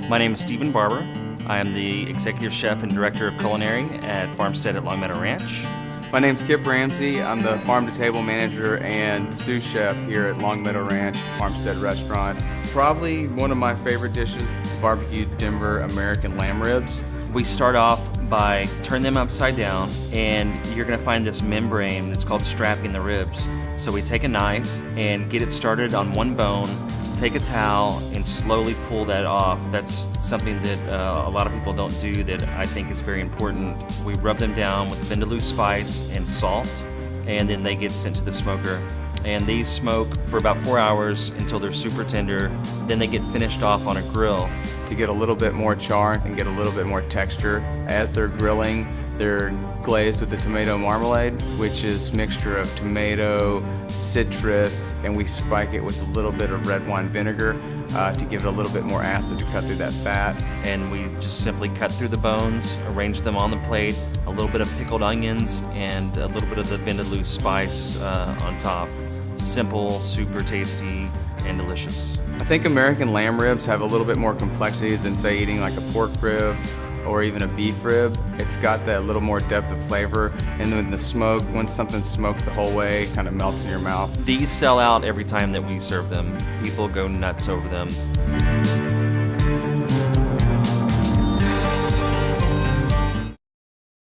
My name is Stephen Barber. I am the Executive Chef and Director of Culinary at Farmstead Long Meadow Ranch. My name's Kipp Ramsey. I'm the farm-to-table manager and sous chef here at Long Meadow Ranch Farmstead Restaurant. Probably one of my favorite dishes, BBQ Denver Lamb Ribs. We start off by turning them upside down, and you're going to find this membrane that's called strapping the ribs. So we take a knife and get it started on one bone, take a towel and slowly pull that off. That's something that a lot of people don't do that I think is very important. We rub them down with vindaloo spice and salt, and then they get sent to the smoker. And these smoke for about 4 hours until they're super tender. Then they get finished off on a grill. To get a little bit more char and get a little bit more texture. As they're grilling, they're glazed with the tomato marmalade, which is a mixture of tomato, citrus, and we spike it with a little bit of red wine vinegar to give it a little bit more acid to cut through that fat. And we just simply cut through the bones, arrange them on the plate, a little bit of pickled onions, and a little bit of the vindaloo spice on top. Simple, super tasty, and delicious. I think American lamb ribs have a little bit more complexity than, say, eating like a pork rib or even a beef rib. It's got that little more depth of flavor, and then the smoke, once something's smoked the whole way, it kind of melts in your mouth. These sell out every time that we serve them. People go nuts over them.